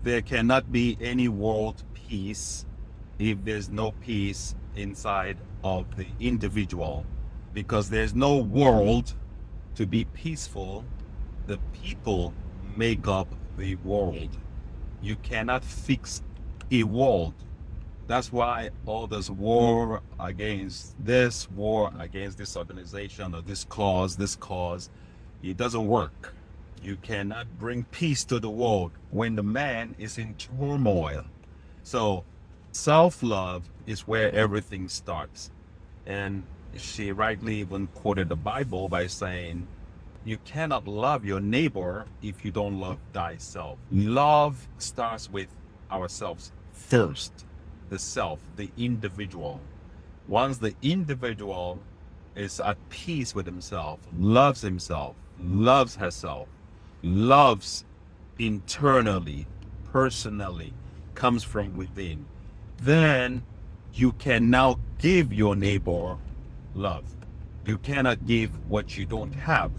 There cannot be any world peace if there's no peace inside of the individual, because there's no world to be peaceful. The people make up the world. You cannot fix a world. That's why all this war against this, war against this organization or this cause, it doesn't work. You cannot bring peace to the world when the man is in turmoil. So self-love is where everything starts. And she rightly even quoted the Bible by saying, you cannot love your neighbor if you don't love thyself. Love starts with ourselves first. The self, the individual. Once the individual is at peace with himself, loves herself, loves internally, personally, comes from within, then you can now give your neighbor love. You cannot give what you don't have.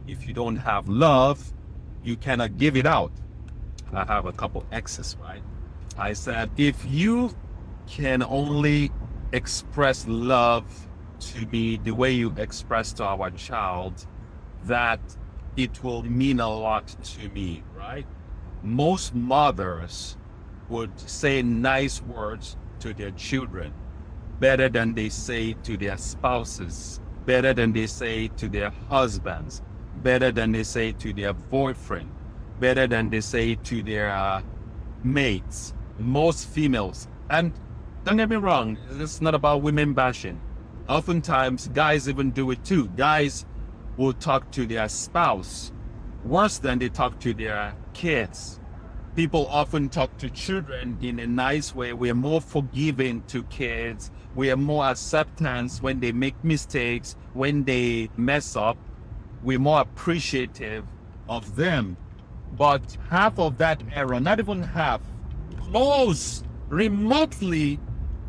If you don't have love, you cannot give it out. I have a couple X's, right? I said, if you can only express love to me the way you express to our child, that it will mean a lot to me, right? Most mothers would say nice words to their children better than they say to their spouses, better than they say to their husbands, better than they say to their boyfriend, better than they say to their mates. Most females, and don't get me wrong, it's not about women bashing. Oftentimes, guys even do it too. Guys will talk to their spouse worse than they talk to their kids. People often talk to children in a nice way. We are more forgiving to kids. We are more acceptance when they make mistakes, when they mess up. We're more appreciative of them. But half of that error, not even half, close, remotely,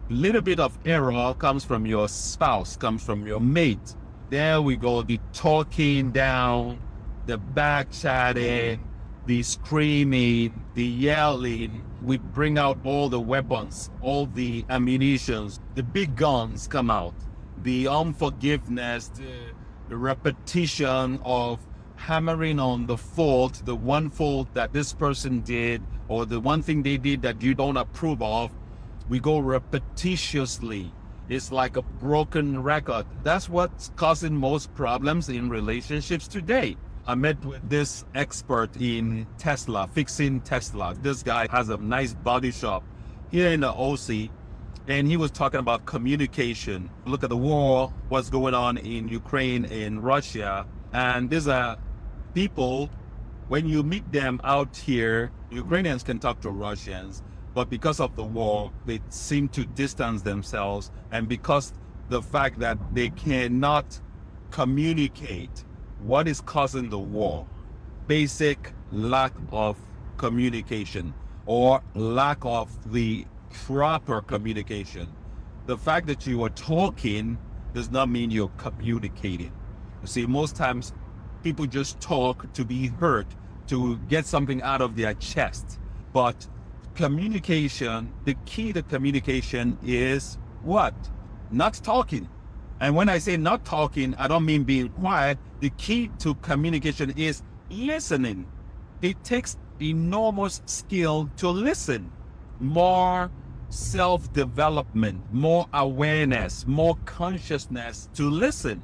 little bit of error comes from your spouse, comes from your mate. There we go, the talking down, the back chatting, the screaming, the yelling. We bring out all the weapons, all the ammunitions, the big guns come out. The unforgiveness, the repetition of hammering on the fault, the one fault that this person did, or the one thing they did that you don't approve of. We go repetitiously. It's like a broken record. That's what's causing most problems in relationships today. I met with this expert in Tesla, fixing Tesla. This guy has a nice body shop here in the OC, and he was talking about communication. Look at the war, what's going on in Ukraine, in Russia, and these are people, when you meet them out here, Ukrainians can talk to Russians, but because of the war, they seem to distance themselves, and because the fact that they cannot communicate what is causing the war, basic lack of communication or lack of the proper communication. The fact that you are talking does not mean you're communicating. You see, most times people just talk to be heard, to get something out of their chest. But communication, the key to communication is what? Not talking. And when I say not talking, I don't mean being quiet. The key to communication is listening. It takes enormous skill to listen. More self-development, more awareness, more consciousness to listen.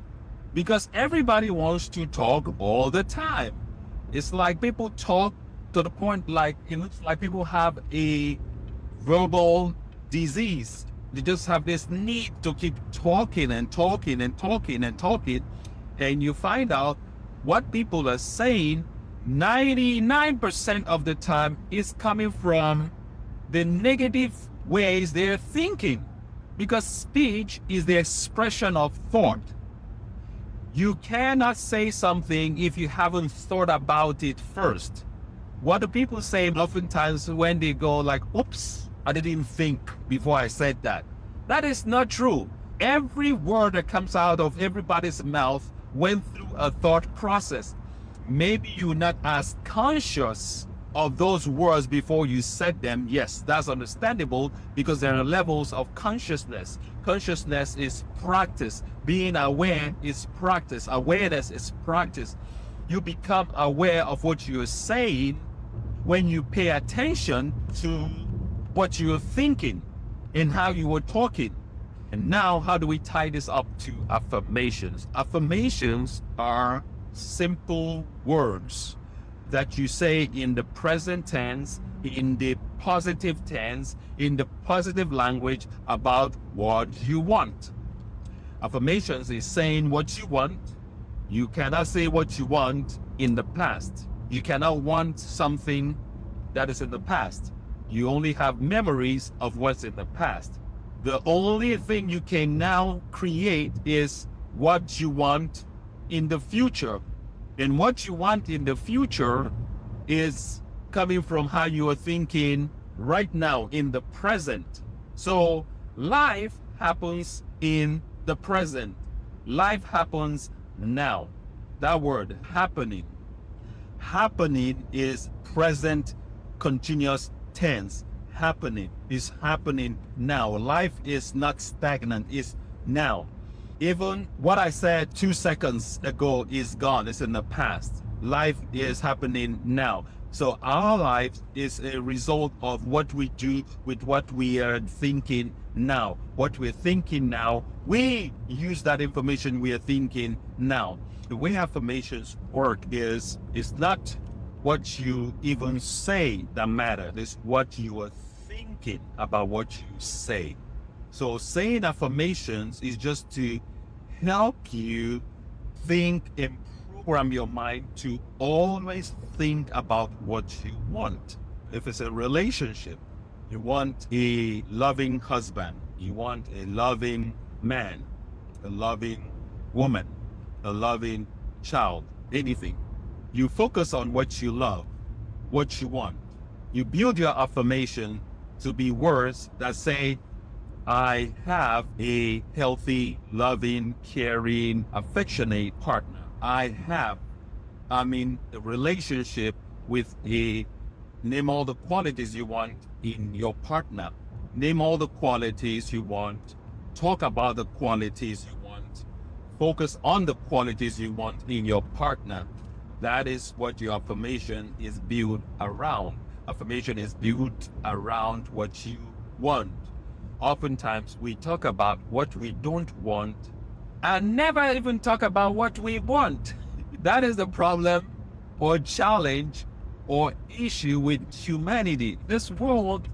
Because everybody wants to talk all the time. It's like people talk to the point like it looks like people have a verbal disease. They just have this need to keep talking and talking and talking and talking. And you find out what people are saying 99% of the time is coming from the negative ways they're thinking. Because speech is the expression of thought. You cannot say something if you haven't thought about it first. What do people say oftentimes when they go like, oops, I didn't think before I said that? That is not true. Every word that comes out of everybody's mouth went through a thought process. Maybe you're not as conscious of those words before you said them, yes, that's understandable, because there are levels of consciousness. Consciousness is practice. Being aware is practice. Awareness is practice. You become aware of what you're saying when you pay attention to what you're thinking and how you were talking. And now, how do we tie this up to affirmations? Affirmations are simple words that you say in the present tense, in the positive tense, in the positive language about what you want. Affirmations is saying what you want. You cannot say what you want in the past. You cannot want something that is in the past. You only have memories of what's in the past. The only thing you can now create is what you want in the future. And what you want in the future is coming from how you are thinking right now in the present. So life happens in the present. Life happens now. That word, happening. Happening is present continuous tense. Happening is happening now. Life is not stagnant, it's now. Even what I said 2 seconds ago is gone, it's in the past. Life is happening now. So our life is a result of what we do with what we are thinking now. What we're thinking now, we use that information we are thinking now. The way affirmations work is, it's not what you even say that matters, it's what you are thinking about what you say. So saying affirmations is just to help you think and program your mind to always think about what you want. If it's a relationship, you want a loving husband, you want a loving man, a loving woman, a loving child, anything. You focus on what you love, what you want. You build your affirmation to be words that say, I have a healthy, loving, caring, affectionate partner. I'm in a relationship with name all the qualities you want in your partner. Name all the qualities you want. Talk about the qualities you want. Focus on the qualities you want in your partner. That is what your affirmation is built around. Affirmation is built around what you want. Oftentimes we talk about what we don't want and never even talk about what we want. That is the problem or challenge or issue with humanity. This world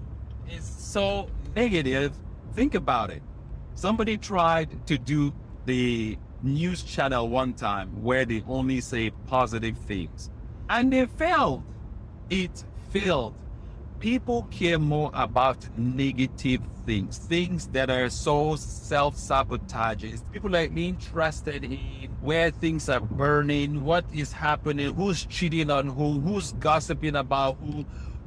is so negative. Think about it. Somebody tried to do the news channel one time where they only say positive things, and they failed. It failed. People care more about negative things that are so self-sabotaging. People are interested in where things are burning, what is happening, who's cheating on who's gossiping about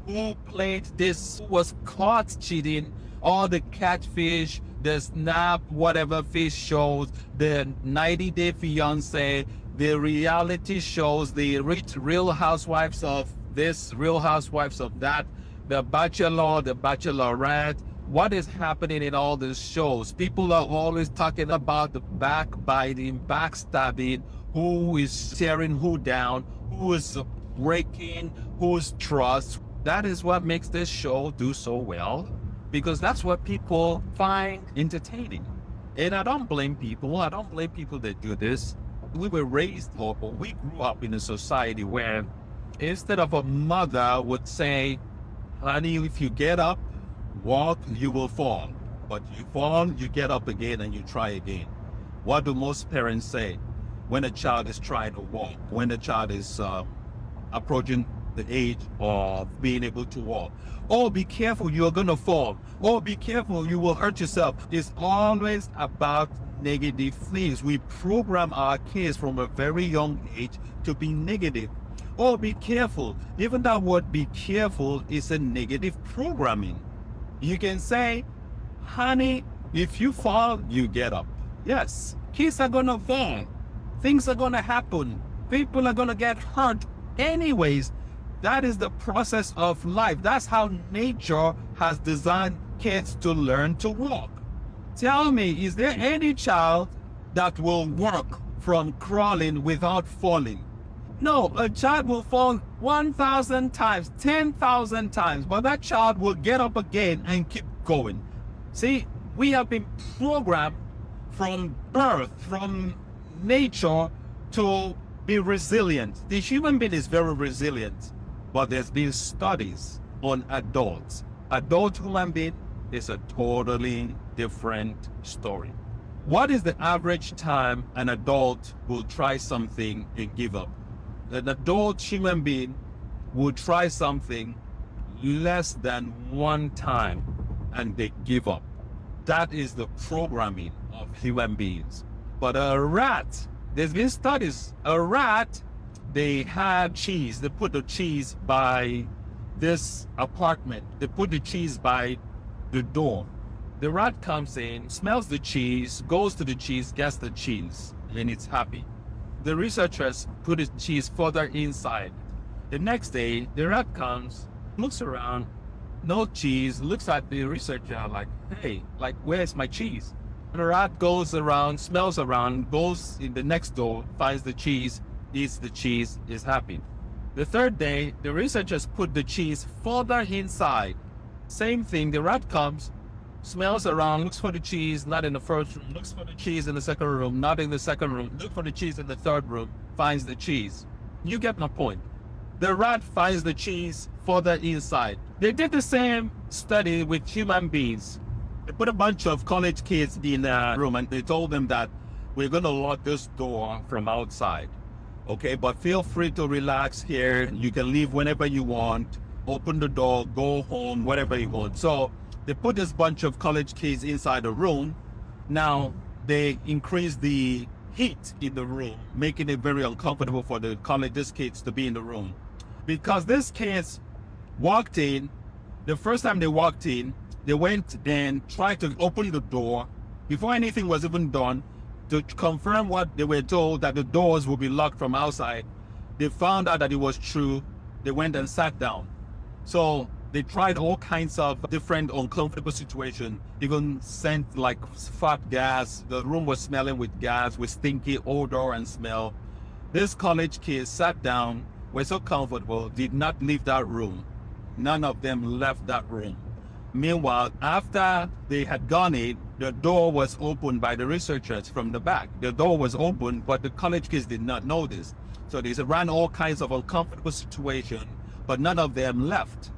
who played this, who was caught cheating, all the catfish, the snap, whatever fish shows, the 90-day fiance, the reality shows, the real housewives of this, real housewives of that, the bachelor, the bachelorette. What is happening in all these shows? People are always talking about the backbiting, backstabbing, who is tearing who down, who is breaking whose trust. That is what makes this show do so well, because that's what people find entertaining. And I don't blame people. I don't blame people that do this. We were raised, or we grew up in a society where instead of a mother would say, honey, if you get up, walk, you will fall. But you fall, you get up again and you try again. What do most parents say when a child is trying to walk, when a child is approaching the age of being able to walk? Oh, be careful, you're going to fall. Oh, be careful, you will hurt yourself. It's always about negative things. We program our kids from a very young age to be negative. Oh, be careful. Even that word be careful is a negative programming. You can say, honey, if you fall, you get up. Yes, kids are going to fall. Things are going to happen. People are going to get hurt anyways. That is the process of life. That's how nature has designed kids to learn to walk. Tell me, is there any child that will walk from crawling without falling? No, a child will fall 1,000 times, 10,000 times, but that child will get up again and keep going. See, we have been programmed from birth, from nature, to be resilient. The human being is very resilient, but there's been studies on adults. Adult human being is a totally different story. What is the average time an adult will try something and give up? An adult human being will try something less than one time and they give up. That is the programming of human beings. But a rat, there's been studies, a rat, they had cheese, they put the cheese by this apartment, they put the cheese by the door. The rat comes in, smells the cheese, goes to the cheese, gets the cheese, and it's happy. The researchers put the cheese further inside. The next day, the rat comes, looks around, no cheese, looks at the researcher like, hey, like, where's my cheese? The rat goes around, smells around, goes in the next door, finds the cheese, eats the cheese, is happy. The third day, the researchers put the cheese further inside. Same thing, the rat comes, smells around, looks for the cheese, not in the first room, looks for the cheese in the second room, not in the second room, look for the cheese in the third room, finds the cheese. You get my point. The rat finds the cheese further inside. They did the same study with human beings. They put a bunch of college kids in a room and they told them that we're going to lock this door from outside. Okay, but feel free to relax here. You can leave whenever you want. Open the door, go home, whatever you want. So they put this bunch of college kids inside the room. Now they increase the heat in the room, making it very uncomfortable for the college kids to be in the room. Because these kids walked in, the first time they walked in, they went then tried to open the door before anything was even done to confirm what they were told, that the doors would be locked from outside. They found out that it was true. They went and sat down. So they tried all kinds of different uncomfortable situations, even sent like fat gas. The room was smelling with gas, with stinky odor and smell. These college kids sat down, were so comfortable, did not leave that room. None of them left that room. Meanwhile, after they had gone in, the door was opened by the researchers from the back. The door was open, but the college kids did not know this. So they ran all kinds of uncomfortable situations, but none of them left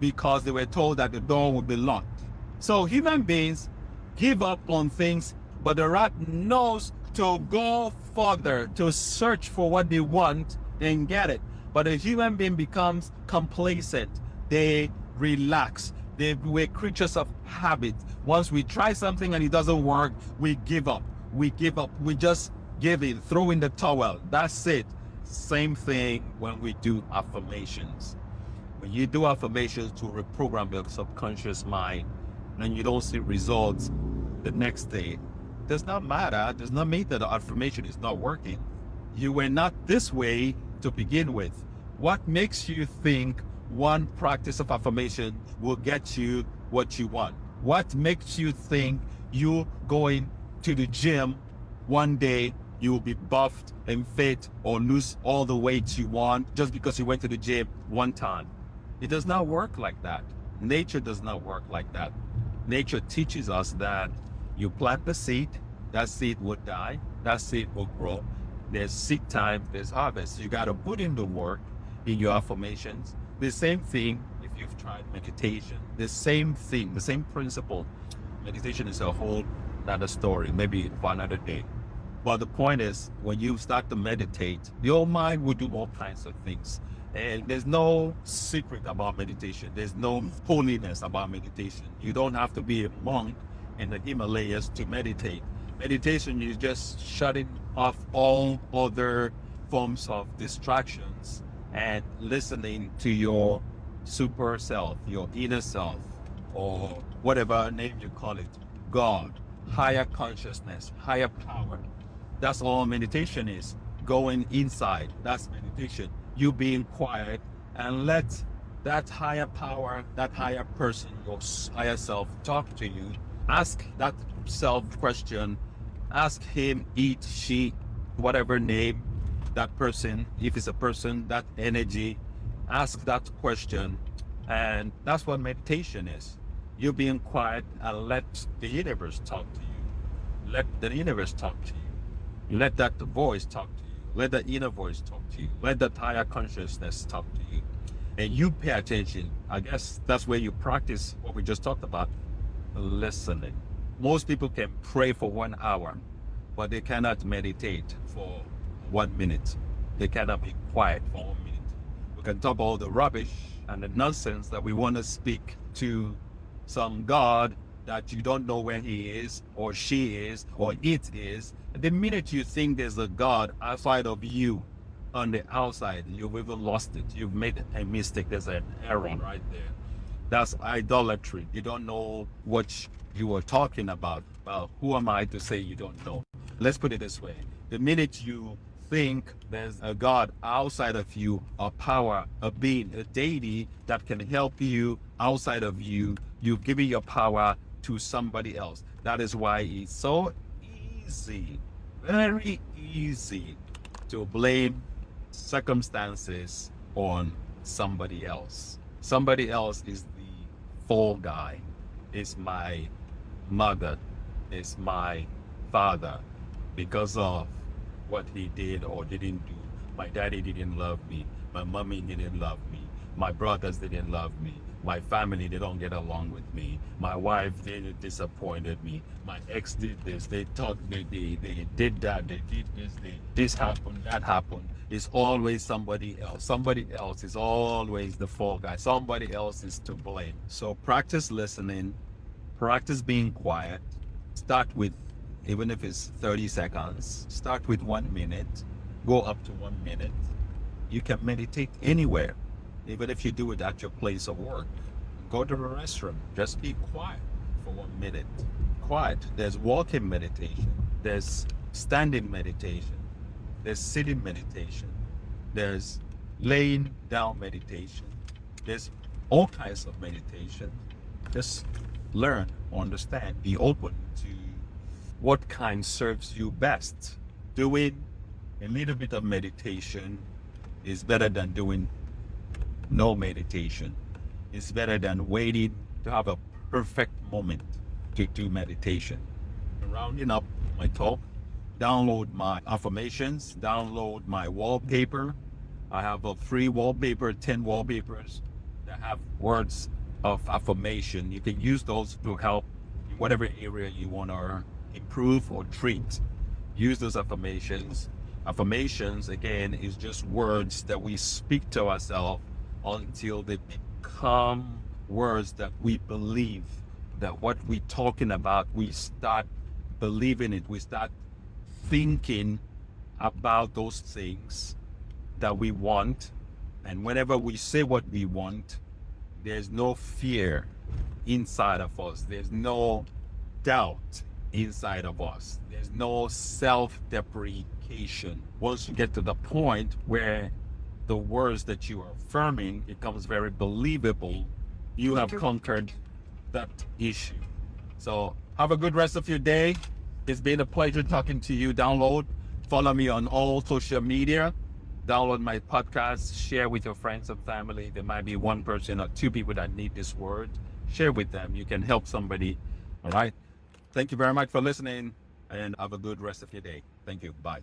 because they were told that the door would be locked. So human beings give up on things, but the rat knows to go further, to search for what they want and get it. But a human being becomes complacent. They relax. We're creatures of habit. Once we try something and it doesn't work, we give up. We give up. We just give in, throw in the towel. That's it. Same thing when we do affirmations. When you do affirmations to reprogram your subconscious mind and you don't see results the next day, it does not matter. It does not mean that the affirmation is not working. You were not this way to begin with. What makes you think one practice of affirmation will get you what you want? What makes you think you going to the gym one day you will be buffed and fit or lose all the weight you want just because you went to the gym one time? It does not work like that. Nature does not work like that. Nature teaches us that you plant the seed, that seed will die, that seed will grow. There's seed time, there's harvest. You got to put in the work in your affirmations. The same thing if you've tried meditation. The same thing, the same principle. Meditation is a whole other story, maybe for another day. But the point is, when you start to meditate, your mind will do all kinds of things. And there's no secret about meditation. There's no holiness about meditation. You don't have to be a monk in the Himalayas to meditate. Meditation is just shutting off all other forms of distractions and listening to your super self, your inner self, or whatever name you call it, God, higher consciousness, higher power. That's all meditation is. Going inside, that's meditation. You being quiet and let that higher power, that higher person, your higher self talk to you. Ask that self question. Ask him, it, she, whatever name that person, if it's a person, that energy, ask that question. And that's what meditation is. You being quiet and let the universe talk to you. Let the universe talk to you. Let that voice talk to you. Let the inner voice talk to you. Let that higher consciousness talk to you. And you pay attention. I guess that's where you practice what we just talked about, listening. Most people can pray for 1 hour, but they cannot meditate for 1 minute. They cannot be quiet for 1 minute. We can talk all the rubbish and the nonsense that we want to speak to some God that you don't know where he is or she is or it is. The minute you think there's a God outside of you, on the outside, you've even lost it. You've made a mistake. There's an error right there. That's idolatry. You don't know what you were talking about. Well, who am I to say you don't know? Let's put it this way. The minute you think there's a God outside of you, a power, a being, a deity that can help you outside of you, you've given your power to somebody else. That is why it's so easy, very easy to blame circumstances on somebody else. Somebody else is the fall guy. It's my mother. It's my father because of what he did or didn't do. My daddy didn't love me. My mommy didn't love me. My brothers didn't love me. My family, they don't get along with me. My wife, they disappointed me. My ex did this. They thought they did that. They did this. This happened. That happened. It's always somebody else. Somebody else is always the fall guy. Somebody else is to blame. So practice listening. Practice being quiet. Start with, even if it's 30 seconds, start with 1 minute. Go up to 1 minute. You can meditate anywhere. Even if you do it at your place of work, go to the restroom, just be quiet for 1 minute. Quiet. There's walking meditation, there's standing meditation, there's sitting meditation, there's laying down meditation, there's all kinds of meditation. Just learn, understand, be open to what kind serves you best. Doing a little bit of meditation is better than doing no meditation. It's better than waiting to have a perfect moment to do meditation. Rounding up my talk, download my affirmations, download my wallpaper. I have a free wallpaper, 10 wallpapers that have words of affirmation. You can use those to help in whatever area you want to improve or treat. Use those affirmations. Affirmations, again, is just words that we speak to ourselves until they become words that we believe, that what we're talking about, we start believing it, we start thinking about those things that we want. And whenever we say what we want, there's no fear inside of us. There's no doubt inside of us. There's no self-deprecation. Once you get to the point where the words that you are affirming becomes very believable, you have conquered that issue. So have a good rest of your day. It's been a pleasure talking to you. Follow me on all social media. Download my podcast. Share with your friends and family. There might be one person or two people that need this word. Share with them. You can help somebody. All right. Thank you very much for listening and have a good rest of your day. Thank you. Bye.